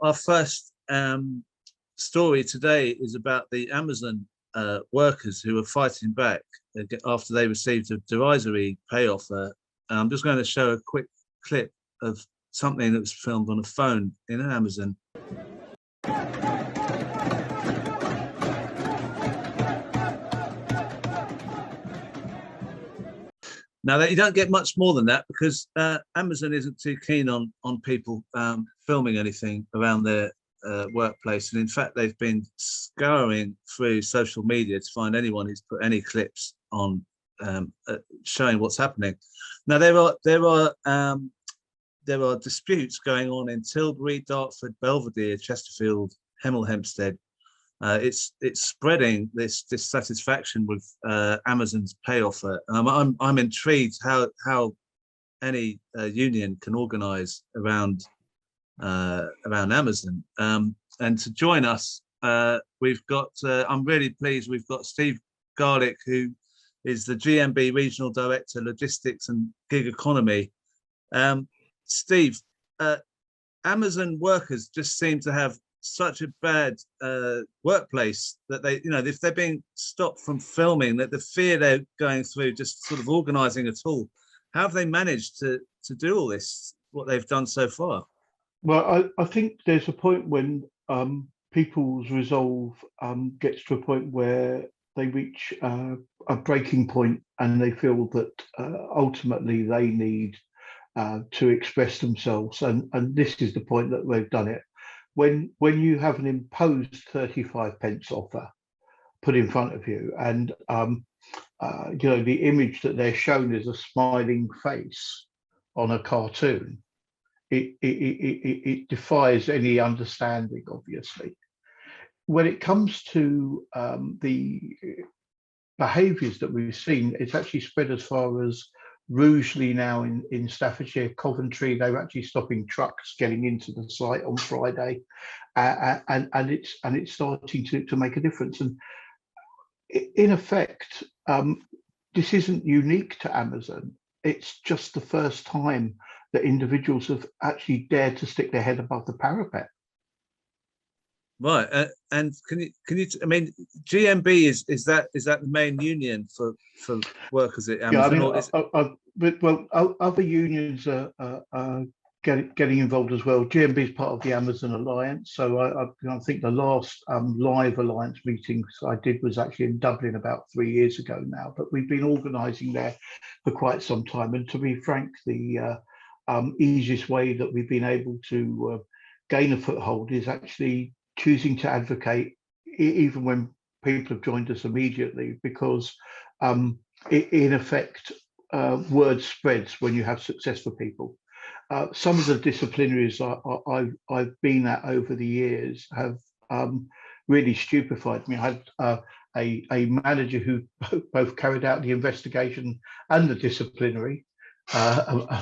our first story today is about the Amazon workers who are fighting back after they received a derisory pay offer. I'm just going to show a quick clip of something that was filmed on a phone in Amazon. Now, you don't get much more than that because Amazon isn't too keen on people filming anything around their workplace. And in fact, they've been scouring through social media to find anyone who's put any clips on showing what's happening. Now, there are disputes going on in Tilbury, Dartford, Belvedere, Chesterfield, Hemel Hempstead. It's spreading this dissatisfaction with Amazon's pay offer. I'm intrigued how any union can organise around Amazon. And to join us, we've got. I'm really pleased. We've got Steve Garelick, who is the GMB Regional Director, Logistics and Gig Economy. Steve, Amazon workers just seem to have such a bad workplace that they, if they're being stopped from filming, that the fear they're going through just sort of organising at all. How have they managed to do all this, what they've done so far? Well, I think there's a point when people's resolve gets to a point where they reach a breaking point and they feel that ultimately they need to express themselves. And this is the point that they've done it. When you have an imposed 35 pence offer put in front of you, and the image that they're shown is a smiling face on a cartoon, it defies any understanding, obviously. When it comes to the behaviours that we've seen, it's actually spread as far as Rugeley now in Staffordshire, Coventry. They're actually stopping trucks getting into the site on Friday, and it's starting to make a difference. And in effect, this isn't unique to Amazon. It's just the first time that individuals have actually dared to stick their head above the parapet. Right, and can you? I mean, GMB is that the main union for workers at Amazon? Yeah, other unions are getting involved as well. GMB is part of the Amazon Alliance, so I think the last live alliance meetings I did was actually in Dublin about 3 years ago now. But we've been organising there for quite some time, and to be frank, the easiest way that we've been able to gain a foothold is actually choosing to advocate, even when people have joined us immediately, because in effect, word spreads when you have success for people. Some of the disciplinaries I've been at over the years have really stupefied me. I had a manager who both carried out the investigation and the disciplinary,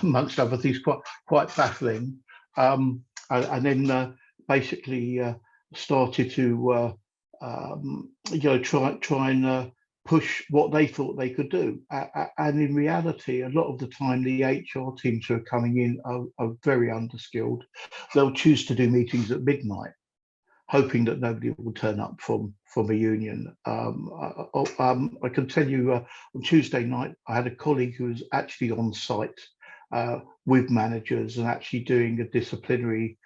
amongst other things, quite baffling. And then basically started to try and push what they thought they could do. And in reality, a lot of the time, the HR teams who are coming in are very underskilled. They'll choose to do meetings at midnight, hoping that nobody will turn up from a union. I can tell you on Tuesday night, I had a colleague who was actually on site with managers and actually doing a disciplinary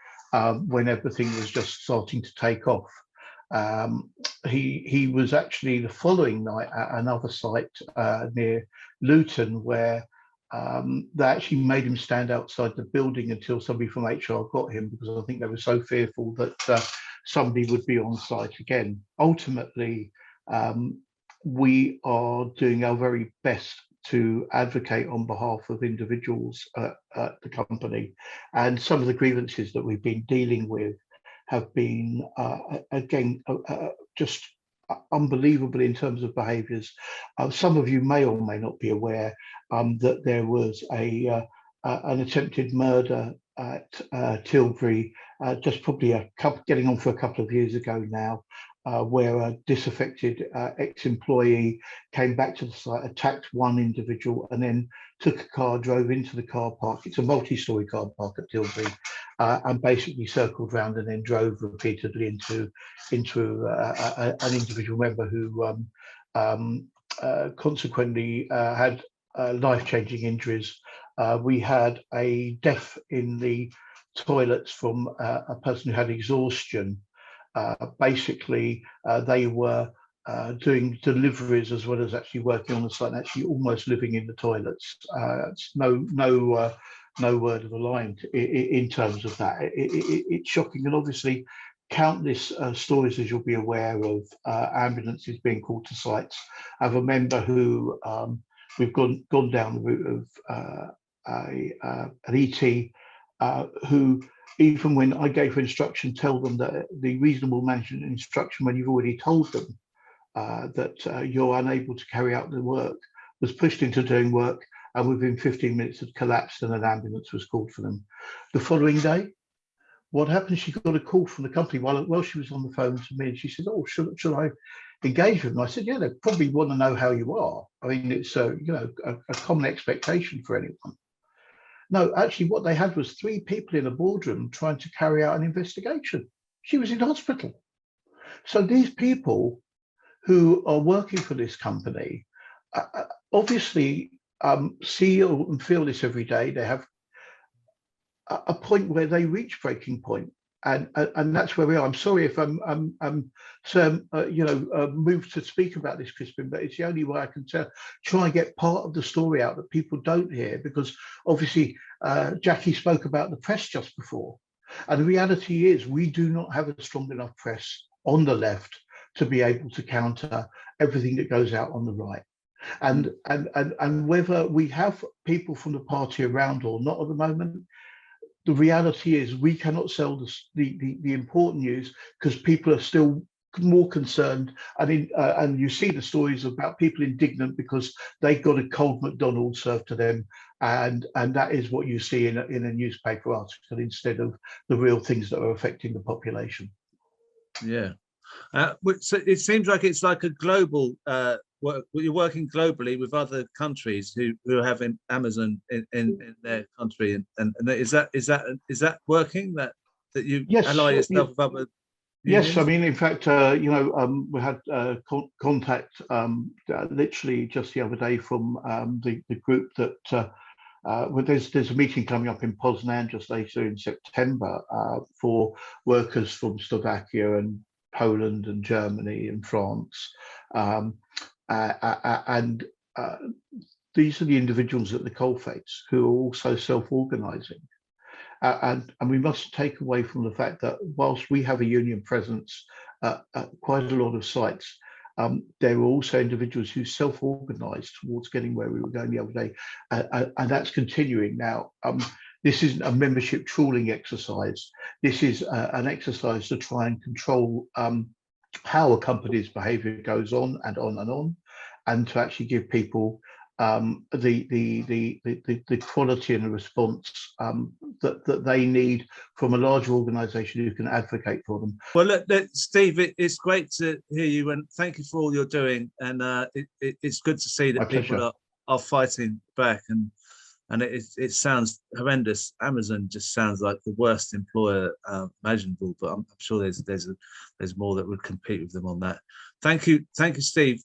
when everything was just starting to take off. He was actually the following night at another site near Luton, where they actually made him stand outside the building until somebody from HR got him, because I think they were so fearful that somebody would be on site again. Ultimately, we are doing our very best to advocate on behalf of individuals at the company, and some of the grievances that we've been dealing with have been again just unbelievable in terms of behaviours. Some of you may or may not be aware that there was an attempted murder at Tilbury just probably getting on for a couple of years ago now, where a disaffected ex-employee came back to the site, attacked one individual, and then took a car, drove into the car park. It's a multi-storey car park at Tilbury, and basically circled round and then drove repeatedly into an individual member who consequently had life-changing injuries. We had a death in the toilets from a person who had exhaustion. Basically, they were doing deliveries as well as actually working on the site and actually almost living in the toilets. It's no word of a lie in terms of that. It's shocking, and obviously countless stories, as you'll be aware, of ambulances being called to sites. I have a member who we've gone down the route of an ET who, even when I gave her instruction, tell them that the reasonable management instruction, when you've already told them that you're unable to carry out the work, was pushed into doing work, and within 15 minutes had collapsed and an ambulance was called for them. The following day, what happened? She got a call from the company while she was on the phone to me, and she said, "Oh, should I engage with them?" I said, "Yeah, they probably want to know how you are. I mean, it's you know, a common expectation for anyone." No, actually, what they had was 3 people in a boardroom trying to carry out an investigation. She was in hospital. So these people who are working for this company obviously see and feel this every day. They have a point where they reach breaking point, and that's where we are. I'm sorry if I'm moved to speak about this, Crispin, but it's the only way I can try and get part of the story out that people don't hear, because obviously Jackie spoke about the press just before, and the reality is we do not have a strong enough press on the left to be able to counter everything that goes out on the right. And whether we have people from the party around or not at the moment, the reality is we cannot sell the important news, because people are still more concerned. And you see the stories about people indignant because they got a cold McDonald's served to them, and that is what you see in a newspaper article, instead of the real things that are affecting the population. Yeah. So it seems like it's like a global you're working globally with other countries who have Amazon in their country, and is that working, that you Yes, ally yourself with other unions? Yes, I mean, in fact, we had contact literally just the other day from the group that well, there's a meeting coming up in Poznan just later in September for workers from Slovakia and Poland and Germany and France, and these are the individuals at the coalface who are also self-organising. And we must take away from the fact that whilst we have a union presence at quite a lot of sites, there were also individuals who self-organised towards getting where we were going the other day, and that's continuing now. This isn't a membership trawling exercise. This is an exercise to try and control how a company's behaviour goes on and on and on, and to actually give people the quality and the response that they need from a larger organisation who can advocate for them. Well, look, Steve, it's great to hear you, and thank you for all you're doing. And it's good to see that My people are fighting back. And it sounds horrendous. Amazon just sounds like the worst employer imaginable. But I'm sure there's more that would compete with them on that. Thank you, Steve.